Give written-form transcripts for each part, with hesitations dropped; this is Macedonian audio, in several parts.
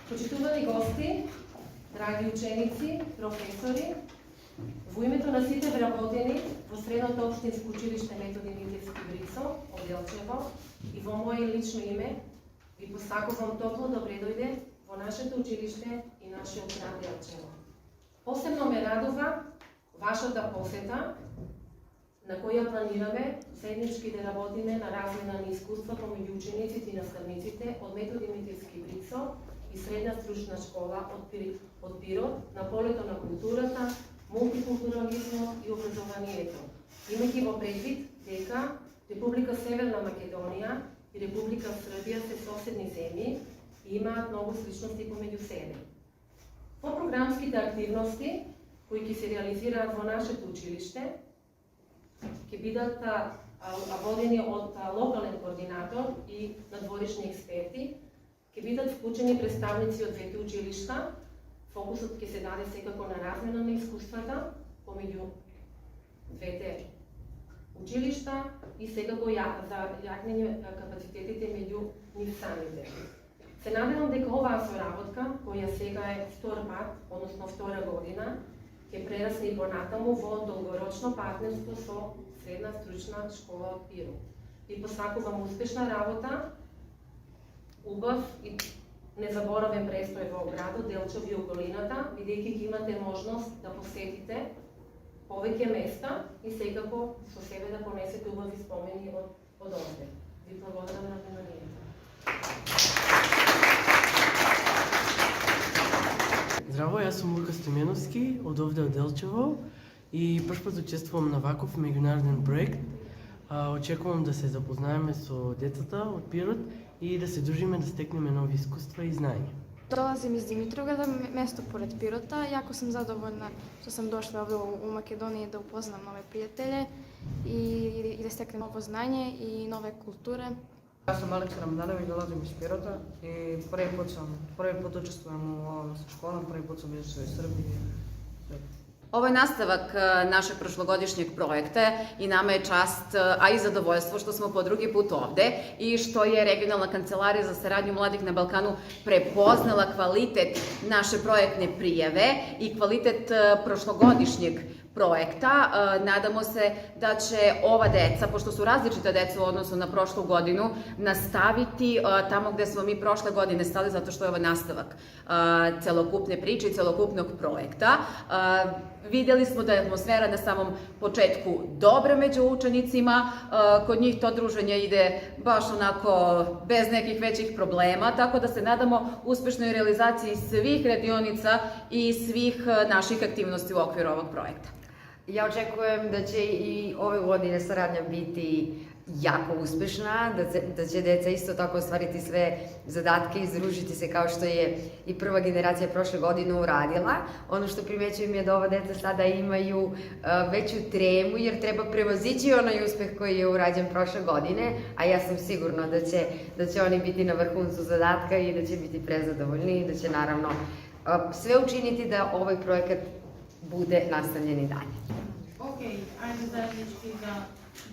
Почитувани гости, драги ученици, професори, во името на сите вработени во Средното општинско училиште Методи Митревски Брицо од Делчево и во мое лично име ви посакувам топло добре дојде во нашето училиште и нашиот град Делчево. Посебно ме радува вашата посета, на која планираме заеднички да работиме на размена на искуства помеѓу учениците и наставниците од Методи Митревски Брицо и Средна стручна школа од Пирот на полето на културата, мултикултурализмот и образованието, имајќи во предвид дека Република Северна Македонија и Република Србија се соседни земји и имаат многу сличности помеѓу себе. По програмските активности кои ќе се реализираат во нашето училиште, ќе бидат водени од локален координатор и надворешни експерти, ќе бидат вклучени представници од двете училишта. Фокусот ќе се даде секако на размена на искуствата помеѓу двете училишта и секако за јакнење капацитетите меѓу нив самите. Се надевам дека оваа соработка, која сега е втор пат, односно втора година, ќе прерасне и понатаму во долгорочно партнерство со Средна стручна школа од Пирот. Ви посакувам успешна работа, убав и незаборавен престој во градот Делчево и околината, бидејќи ќе имате можност да посетите повеќе места и секако со себе да понесете убави спомени од овде. Ви благодарам на вниманието. Здраво, јас сум Лука Стојменовски од овде од Делчево и прв пат учествувам на ваков меѓународен проект. Очекувам да се запознаеме со децата од Пирот и да се дружиме, да стекнеме нови искуства и знаења. Долазим из Димитровград, место поред Пирота. Јако сум задоволна што сум дошла овде у Македонија да упознам нови пријатели и да стекнем ново знање и нове културе. Јас сум Алекса Рамдановиќ, долазим из Пирота и први пат учествувам во оваа школа, први пат сум изошла из Србија. Ovo je nastavak našeg prošlogodišnjeg projekta i nama je čast, a i zadovoljstvo što smo po drugi put ovde i što je Regionalna kancelarija za saradnju mladih na Balkanu prepoznala kvalitet naše projektne prijave i kvalitet prošlogodišnjeg projekta. Nadamo se da će ova deca, pošto su različita deca u odnosu na prošlu godinu, nastaviti tamo gde smo mi prošle godine stali, zato što je ovo nastavak celokupne priče i celokupnog projekta. Videli smo da je atmosfera na samom početku dobra među učenicima, kod njih to druženje ide baš onako bez nekih većih problema, tako da se nadamo uspešnoj realizaciji svih radionica i svih naših aktivnosti u okviru ovog projekta. Ja očekujem da će i ove godine saradnja biti jako uspešna, da će deca isto tako ostvariti sve zadatke i združiti se kao što je i prva generacija prošle godine uradila. Ono što primećujem je da ova deca sada imaju veću tremu jer treba prevazići onaj uspeh koji je urađen prošle godine, a ja sam sigurna da će oni biti na vrhuncu zadatka i da će biti prezadovoljni i da će naravno sve učiniti da ovaj projekat bude nastavljen i dalje. Океј, ајде заеднички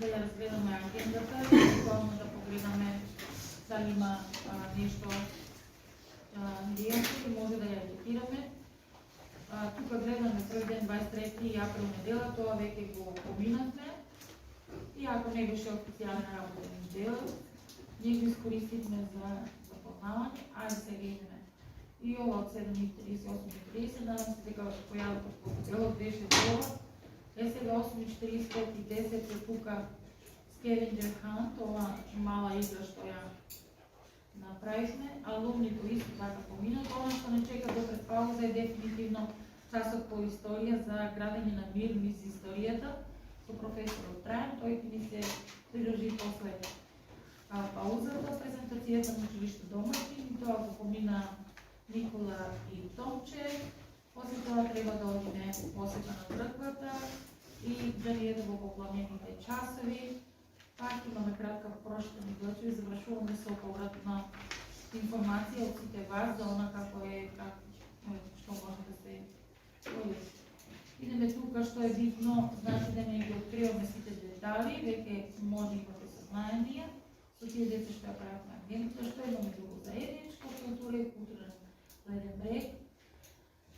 да ја разгледаме агендата, буквално да погледаме дали има нешто нејасно и може да ја агитираме. Тука гледаме тој ден 23 април недела, тоа веќе го поминавме. И ако не беше официјален работен дел, ние го искористивме за запознавање, ајде сега идеме. И ова од 7:38:30, надам се дека појавата по делот беше делот. Е сега 8:45 и 10 е тука Scavenger Hunt, ова мала игра што ја направивме. Алумните исто така поминат. Она што не чека до пред пауза е дефинитивно часот по историја за градење на мир низ историјата со професорот Трајан. Тој ќе ни се придружи после паузата, презентацијата на училиште домаќин. Тоа го помина Никола и Томче. После тоа треба да одиме посета на црквата и да риеде во попламените часови. Пак имаме кратка прошта миглачеви, завршуваме со повратна информација од сите вас за она како е, што може да се појави. Идеме тука што е битно, значи да не ги откриваме сите детали, веќе може имате сознаение со тие деца што ја прават на агенција, што имаме друго заедничко, култура и културен следен брег.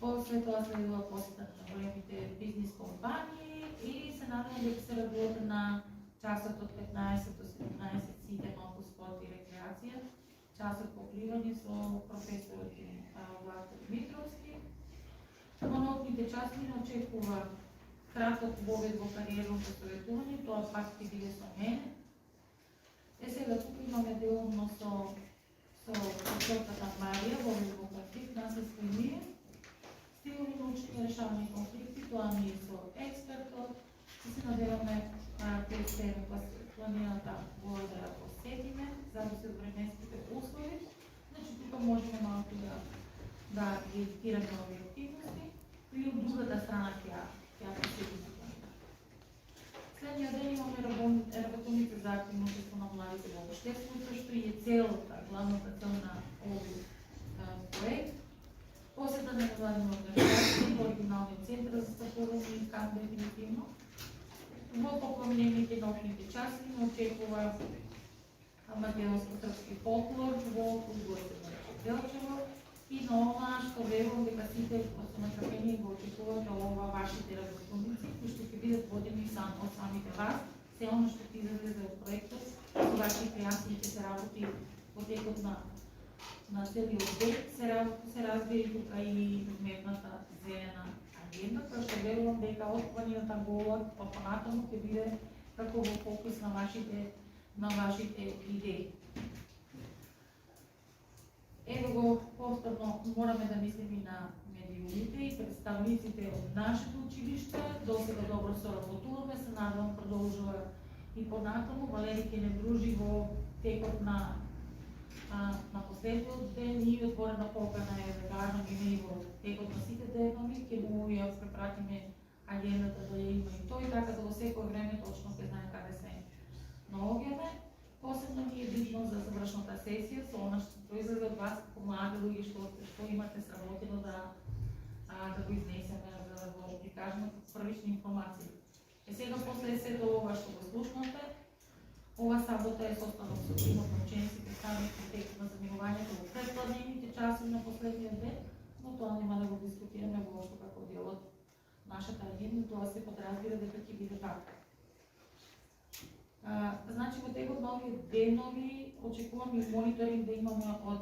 После тоа следува посета на големите бизнис компании и се надевам дека се работи на часот од 15 до 17 сидемо по спорт и рекреација. Часот покривани со професорот Владко Димитровски. Во научните часови не очекува краток вовед во кариерно посоветување, тоа пак ќе биде со мене. Сега тука имаме делумно со професорката Марија, вовед во конфликт, насилство и мир, стилови на учење и решавање конфликти, тоа ми е со експертот, и се надеваме кој се планираната вода да ја посетиме, зависи од временските услови. Значи, тука можеме малку да едитираме овие активности, или од другата страна ќе посетиме. Следниот ден имаме работилница за активно учество на младите во општеството, што е целта, главната цел на овој проект. Посета на невладини организации во оригиналниот центар за стапување и кам дефинитивно. Во поклонените научните часови не очекува македонско-српски фолклор во Подгорцево Делчево и на ова што верувам дека сите со нетрпение го очекувате ова вашите работилници, кои што ќе бидат водени од самите вас. Се оно што ќе излезе за проектот, со вашите јасни ќе се работи во текот на целиот ден, се разбира и тука и предметната зелена агенда, која што верувам дека од планината говор па понатаму ќе биде како во фокус на вашите идеи. Ево го повторно мораме да мислиме и на медиумите и представниците од нашето училиште. До сега добро соработуваме, се надевам продолжува и понатаму. Валери ќе не дружи во текот на последниот ден и отворена покана е да кажам и во текот на сите денови, ќе му ја препратиме агендата да ја има и тој, така да во секој време точно ќе знае каде се наоѓаме. Посебно ми е битно за завршната сесија, со она што произлезе од вас како млади луѓе што имате сработено да го изнесеме, да го прикажеме првични информации. Сега после сето ова што го слушнате, ова сабота е состанок со тимот на ученици представници во текот на заминувањето во предпладнените часови на последниот ден, но тоа нема да го дискутираме воопшто како дел од нашата агенда, тоа се подразбира дека ќе биде така. Значи, во текот на овие денови очекувам и мониторинг да имаме од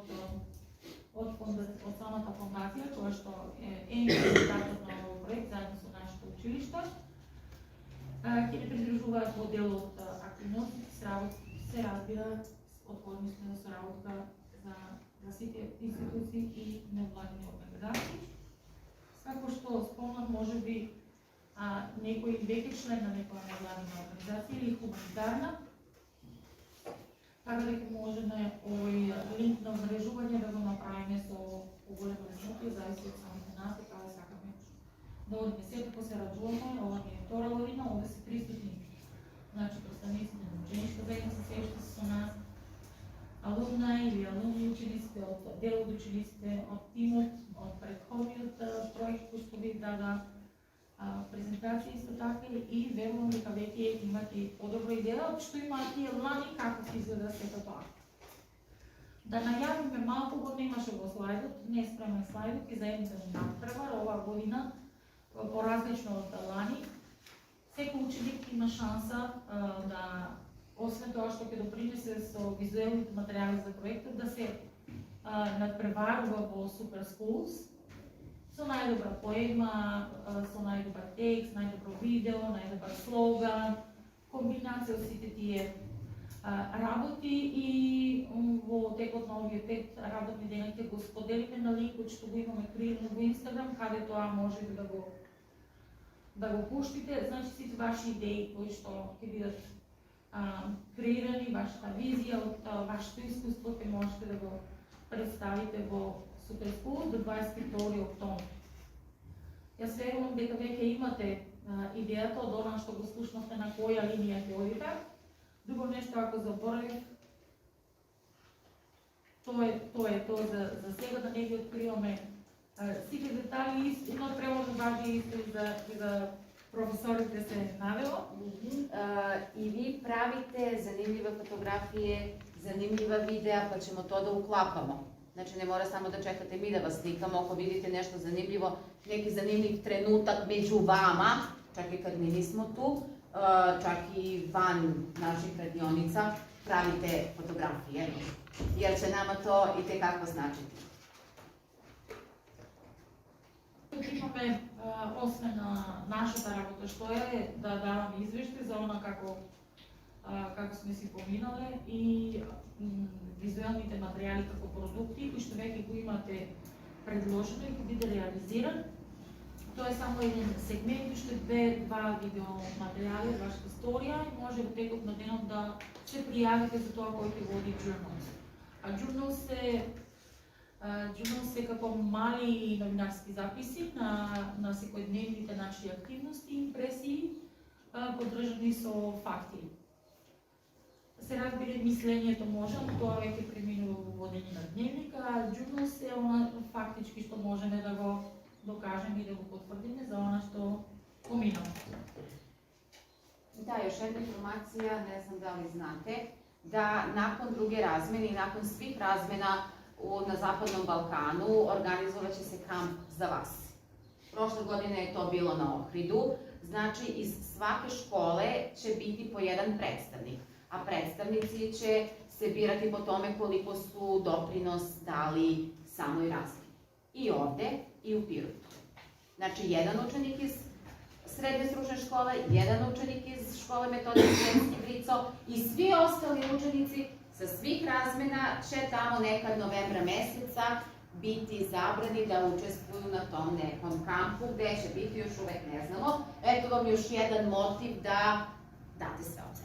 самата фондација, која што е имплементатор на овој проект заедно со нашето училиште. Ќе не придружуваат во дел од активности, се разбира, отворени сме за соработка за сите институции и невладини организации. Како што спомнав, може би некој веќе член на некоја невладина организација или хуманитарна, така дека можеме овој линк на вмрежување да го направиме со поголема резултати, зависи од самите нас, така да сакаме да одиме. Сето се раджуваме, ова не е втора година, овде се 300 дни. Значи, представниците на ученичка заедно се сеќате со нас, алумна или алумни учениците, од дел од учениците, од тимот, од претходниот проект кој што ви дава презентација исто така и верувам дека веќе имате подобра идеја од што имаат тие лани како ќе изгледа сето тоа. Да најавиме малку го немаше во слайдот, не е спремен слайдот и за еден надпревар оваа година поразлично од лани. Секој ученик има шанса да, освен тоа што ќе допринесе со визуелните материјали за проектот, да се надпреварува во Super Schools со најдобра поема, со најдобар текст, најдобро видео, најдобар слоган, комбинација од сите тие работи и во текот на овие 5 работни дена ќе го споделиме на линкот што го имаме креирано во Инстаграм, каде тоа може да го пуштите. Значи сите ваши идеи кои што ќе бидат креирани, вашата визија од вашето искуство ќе можете да го представите во Super School до 22 октомври. Јас верувам дека веќе имате идејата од она што го слушнавте на која линија ќе одите. Друго нешто ако заборавив, тоа е тоа за сега, да не ги откриваме сите детали, но превозно важи исто и за професорите се навело. И ви правите занимлива фотографија, занимлива видеа, па ćemo тоа да уклапамо. Znači, ne mora samo da čekate mi da vas slikamo, ako vidite nešto zanimljivo, neki zanimljiv trenutak među vama, čak i kad mi nismo tu, čak i van naših radionica, pravite fotografije, jer će nama to i tekako značiti. Имаме освен нашата работа што е да даваме извештај за она како сме си поминале и визуелните материјали како продукти кои што веќе го имате предложено и ќе биде реализиран. Тоа е само еден сегмент, уште два видео материјали, вашата историја и може во текот на денот да се пријавите за тоа кој ќе води Journals. А Journals се како мали новинарски записи на секојдневните наши активности и импресии, поддржани со факти. Се разбира, мислењето може, но тоа веќе преминува во водење на дневника, а Journals е она фактички што можеме да го докажеме и да го потврдиме за она што поминало. Da, još jedna informacija, ne znam da li znate, da nakon druge razmene i nakon svih razmena na Zapadnom Balkanu organizovat će se kamp za vas. Prošle godine je to bilo na Ohridu, znači iz svake škole će biti po jedan predstavnik, a predstavnici će se birati po tome koliko su doprinos dali samoj razmeni. I ovde i u Pirotu. Znači, jedan učenik iz srednje stručne škole, jedan učenik iz škole metodike Sremski Brico i svi ostali učenici sa svih razmena će tamo nekad novembra meseca biti izabrani da učestvuju na tom nekom kampu, gde će biti još uvek ne znamo. Eto vam još jedan motiv da date sve od sebe.